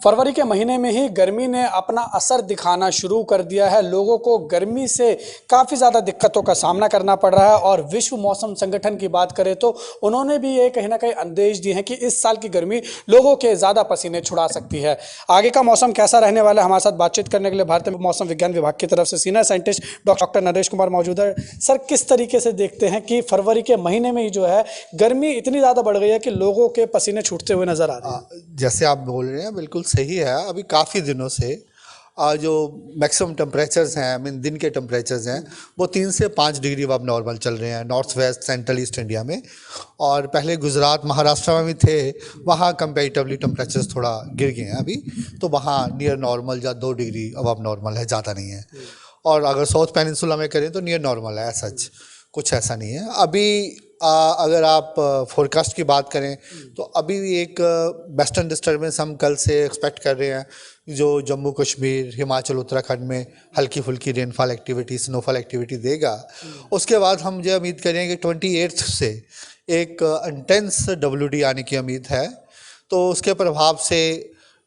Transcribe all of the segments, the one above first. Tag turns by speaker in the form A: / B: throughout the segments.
A: फरवरी के महीने में ही गर्मी ने अपना असर दिखाना शुरू कर दिया है। लोगों को गर्मी से काफ़ी ज़्यादा दिक्कतों का सामना करना पड़ रहा है और विश्व मौसम संगठन की बात करें तो उन्होंने भी ये कहीं ना कहीं आदेश दिए हैं कि इस साल की गर्मी लोगों के ज़्यादा पसीने छुड़ा सकती है। आगे का मौसम कैसा रहने वाला है, हमारे साथ बातचीत करने के लिए भारतीय मौसम विज्ञान विभाग की तरफ से senior scientist doctor Naresh Kumar मौजूद है। सर, किस तरीके से देखते हैं कि फरवरी के महीने में ही जो है गर्मी इतनी ज़्यादा बढ़ गई है कि लोगों के पसीने छूटते हुए नजर आ रहे हैं?
B: जैसे आप बोल रहे हैं बिल्कुल सही है। अभी काफ़ी दिनों से जो मैक्सिमम टेम्परेचर्स हैं, आई मीन दिन के टेम्परेचर्स हैं, वो 3 से 5 डिग्री अब नॉर्मल चल रहे हैं north west central east India में। और पहले गुजरात महाराष्ट्र में भी थे, वहाँ कंपेरेटिवली टेम्परेचर्स थोड़ा गिर गए हैं अभी, तो वहाँ नियर नॉर्मल या 2 डिग्री अब नॉर्मल है, ज़्यादा नहीं है। और अगर साउथ पेनिनसुला में करें तो नियर नॉर्मल है, सच कुछ ऐसा नहीं है अभी। अगर आप फोरकास्ट की बात करें तो अभी भी एक वेस्टर्न डिस्टर्बेंस हम कल से एक्सपेक्ट कर रहे हैं, जो जम्मू कश्मीर हिमाचल उत्तराखंड में हल्की फुल्की रेनफॉल एक्टिविटी स्नोफॉल एक्टिविटी देगा। उसके बाद हम ये उम्मीद करेंगे कि 28 से एक इंटेंस WD आने की उम्मीद है। तो उसके प्रभाव से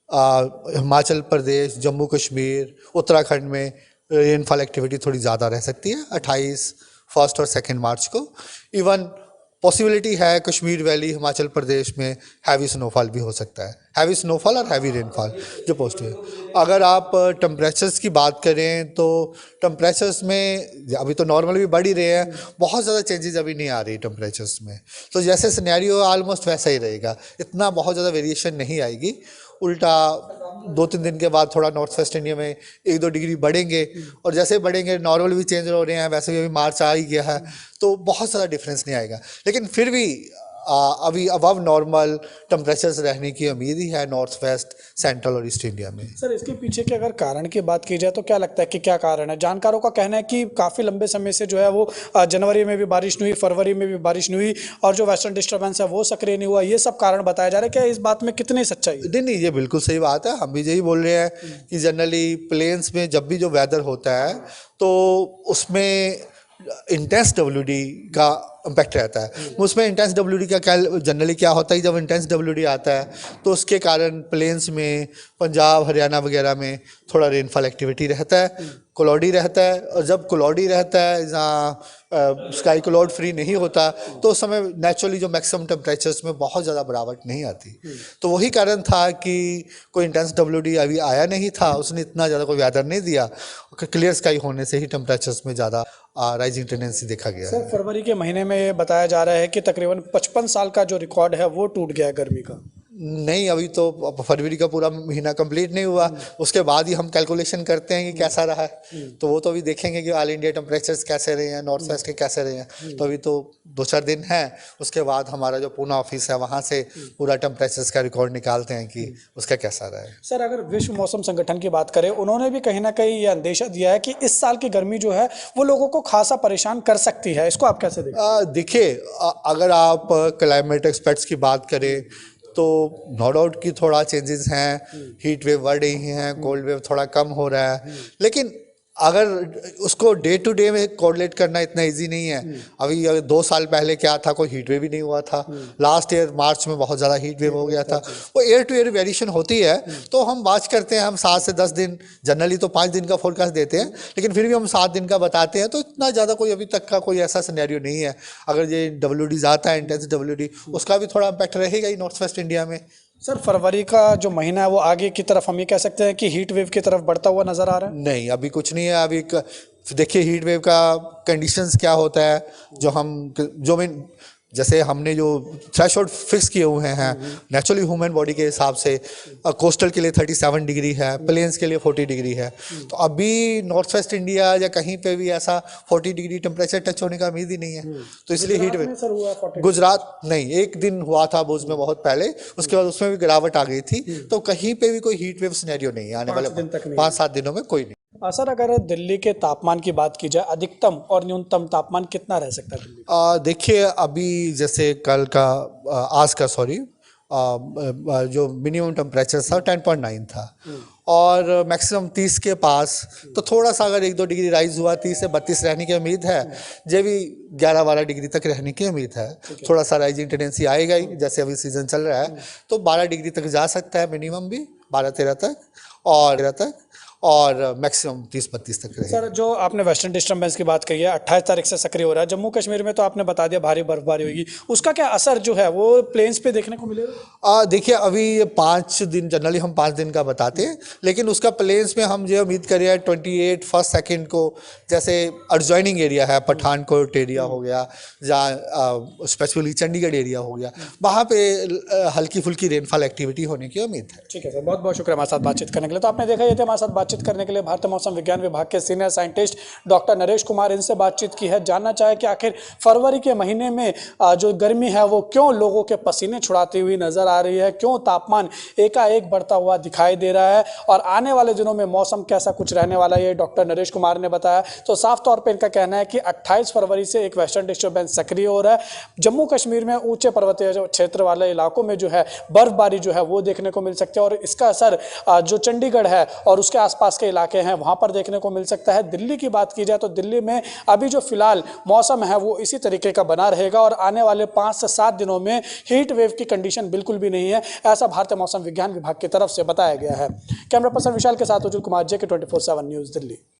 B: हिमाचल प्रदेश जम्मू कश्मीर उत्तराखंड में रेनफॉल एक्टिविटी थोड़ी ज़्यादा रह सकती है 28 फर्स्ट और 2 मार्च को। इवन पॉसिबिलिटी है कश्मीर वैली हिमाचल प्रदेश में हैवी स्नोफॉल भी हो सकता है, हैवी स्नोफॉल और हैवी रेनफॉल जो पॉजिटिव है। अगर आप टेम्परेचर्स की बात करें तो टेम्परेचर्स में अभी तो नॉर्मल भी बढ़ ही रहे हैं, बहुत ज़्यादा चेंजेस अभी नहीं आ रही टेम्परेचर्स में। तो जैसे सिनेरियो ऑलमोस्ट वैसा ही रहेगा, इतना बहुत ज़्यादा वेरिएशन नहीं आएगी। उल्टा 2-3 दिन के बाद थोड़ा नॉर्थ वेस्ट इंडिया में 1-2 डिग्री बढ़ेंगे, और जैसे बढ़ेंगे नॉर्मल भी चेंज हो रहे हैं, वैसे भी अभी मार्च आ ही गया है, तो बहुत ज़्यादा डिफरेंस नहीं आएगा। लेकिन फिर भी अभी अबव नॉर्मल टेम्परेचर्स रहने की उम्मीद ही है नॉर्थ वेस्ट सेंट्रल और ईस्ट इंडिया में।
A: सर, इसके पीछे के अगर कारण की बात की जाए तो क्या लगता है कि क्या कारण है? जानकारों का कहना है कि काफ़ी लंबे समय से जो है वो जनवरी में भी बारिश नहीं हुई, फरवरी में भी बारिश नहीं हुई, और जो वेस्टर्न डिस्टर्बेंस है वो सक्रिय नहीं हुआ। ये सब कारण बताया जा रहा है। क्या इस बात में कितनी सच्चाई है?
B: नहीं, ये बिल्कुल सही बात है। हम भी यही बोल रहे हैं कि जनरली प्लेन्स में जब भी जो वेदर होता है तो उसमें इंटेंस WD का इम्पैक्ट रहता है। उसमें इंटेंस WD का क्या जनरली क्या होता है, जब इंटेंस WD आता है तो उसके कारण प्लेन्स में पंजाब हरियाणा वगैरह में थोड़ा रेनफॉल एक्टिविटी रहता है, क्लाउडी रहता है। और जब क्लाउडी रहता है, जहाँ स्काई क्लाउड फ्री नहीं होता, तो उस समय नेचुरली जो मैक्सिमम टेम्परेचर्स में बहुत ज़्यादा बढ़ावट नहीं आती। तो वही कारण था कि कोई इंटेंस WD अभी आया नहीं था, उसने इतना ज़्यादा कोई वेदर नहीं दिया। क्लियर स्काई होने से ही टेम्परेचर्स में ज़्यादा राइजिंग टेंडेंसी देखा गया है।
A: सर, फरवरी के महीने में ये बताया जा रहा है कि तकरीबन 55 साल का जो रिकॉर्ड है वो टूट गया है गर्मी का।
B: नहीं, अभी तो फरवरी का पूरा महीना कंप्लीट नहीं हुआ, उसके बाद ही हम कैलकुलेशन करते हैं कि कैसा रहा है। तो वो तो अभी देखेंगे कि ऑल इंडिया टेम्परेचर्स कैसे रहे हैं, नॉर्थ वेस्ट के कैसे रहे हैं। तो अभी तो 2-4 दिन हैं, उसके बाद हमारा जो पूना ऑफिस है वहाँ से पूरा टेम्परेचर्स का रिकॉर्ड निकालते हैं कि उसका कैसा रहा है।
A: सर, अगर विश्व मौसम संगठन की बात करें, उन्होंने भी कहीं ना कहीं ये अंदेशा दिया है कि इस साल की गर्मी जो है वो लोगों को खासा परेशान कर सकती है। इसको आप कैसे देखते?
B: देखिए, अगर आप क्लाइमेट एक्सपर्ट्स की बात करें तो नो डाउट कि थोड़ा चेंजेस हैं, हीट वेव बढ़ रही हैं, कोल्ड वेव थोड़ा कम हो रहा है। लेकिन अगर उसको डे टू डे में कोरिलेट करना इतना इजी नहीं है। अभी 2 साल पहले क्या था, कोई हीट वेव भी नहीं हुआ था। लास्ट ईयर मार्च में बहुत ज़्यादा हीट वेव हो गया था। वो ईयर टू ईयर वेरिएशन होती है। तो हम बात करते हैं, हम 7 से 10 दिन, जनरली तो 5 दिन का फोरकास्ट देते हैं, लेकिन फिर भी हम 7 दिन का बताते हैं। तो इतना ज़्यादा कोई अभी तक का कोई ऐसा सिनेरियो नहीं है। अगर ये WD आता है, इंटेंस WD, उसका भी थोड़ा इम्पैक्ट रहेगा ही नॉर्थ वेस्ट इंडिया में।
A: सर, फरवरी का जो महीना है वो आगे की तरफ हम ये कह सकते हैं कि हीट वेव की तरफ बढ़ता हुआ नजर आ रहा है?
B: नहीं, अभी कुछ नहीं है। अभी देखिए हीट वेव का कंडीशंस क्या होता है, जो जैसे हमने जो थ्रेशोल्ड फिक्स किए हुए हैं नेचुरली ह्यूमन बॉडी के हिसाब से, कोस्टल के लिए 37 डिग्री है, प्लेन्स के लिए 40 डिग्री है। तो अभी नॉर्थ वेस्ट इंडिया या कहीं पे भी ऐसा 40 डिग्री टेम्परेचर टच होने का उम्मीद ही नहीं है। तो इसलिए हीट वेव गुजरात नहीं, एक दिन हुआ था भुज में बहुत पहले, उसके बाद उसमें भी गिरावट आ गई थी। तो कहीं पे भी कोई हीट वेव सिनेरियो नहीं है आने वाले 5-7 दिनों में, कोई नहीं।
A: सर, अगर दिल्ली के तापमान की बात की जाए, अधिकतम और न्यूनतम तापमान कितना रह सकता है दिल्ली?
B: देखिए, अभी जैसे आज का जो मिनिमम टेम्परेचर था 10.9 था, और मैक्सिमम 30 के पास। तो थोड़ा सा अगर 1-2 डिग्री राइज हुआ, 30 से 32 रहने की उम्मीद है। जो भी 11-12 डिग्री तक रहने की उम्मीद है। थोड़ा सा राइजिंग टेंडेंसी आएगा ही, जैसे अभी सीजन चल रहा है, तो 12 डिग्री तक जा सकता है मिनिमम भी, 12-13 तक और मैक्सिमम 30-32 तक रहेगा।
A: सर, जो आपने वेस्टर्न डिस्टर्बेंस की बात कही है 28 तारीख से सक्रिय हो रहा है, जम्मू कश्मीर में तो आपने बता दिया भारी बर्फबारी होगी, उसका क्या असर जो है वो प्लेन्स पे देखने को मिलेगा?
B: देखिए अभी ये 5 दिन, जनरली हम 5 दिन का बताते हैं, लेकिन उसका प्लेन्स में हम ये उम्मीद कर रहे हैं 28 फर्स्ट सेकंड को, जैसे एडजॉइनिंग एरिया है पठानकोट एरिया हो गया, जहाँ स्पेसिफिकली चंडीगढ़ एरिया हो गया, वहाँ पे हल्की फुल्की रेनफॉल एक्टिविटी होने की उम्मीद है।
A: ठीक है सर, बहुत बहुत शुक्रिया हमारे साथ बातचीत करने के लिए। तो आपने देखा ये थे हमारे साथ बातचीत करने के लिए भारतीय मौसम विज्ञान विभाग के senior scientist doctor Naresh Kumar. इनसे बातचीत की है, जानना चाहे कि आखिर फरवरी के महीने में जो गर्मी है वो क्यों लोगों के पसीने छुड़ाती हुई नजर आ रही है, क्यों तापमान एकाएक बढ़ता हुआ दिखाई दे रहा है और आने वाले दिनों में मौसम कैसा कुछ रहने वाला है, ये डॉक्टर नरेश कुमार ने बताया। तो साफ तौर पर इनका कहना है कि 28 फरवरी से एक वेस्टर्न डिस्टर्बेंस सक्रिय हो रहा है। जम्मू कश्मीर में ऊंचे पर्वतीय क्षेत्र वाले इलाकों में जो है बर्फबारी जो है वो देखने को मिल सकती है और इसका असर जो चंडीगढ़ है और उसके आसपास के इलाके हैं वहां पर देखने को मिल सकता है। दिल्ली की बात की जाए तो दिल्ली में अभी जो फिलहाल मौसम है वो इसी तरीके का बना रहेगा और आने वाले 5 से 7 दिनों में हीट वेव की कंडीशन बिल्कुल भी नहीं है, ऐसा भारतीय मौसम विज्ञान विभाग की तरफ से बताया गया है। कैमरा पर्सन विशाल के साथ उज्जवल कुमार, JK 24/7 न्यूज़, दिल्ली।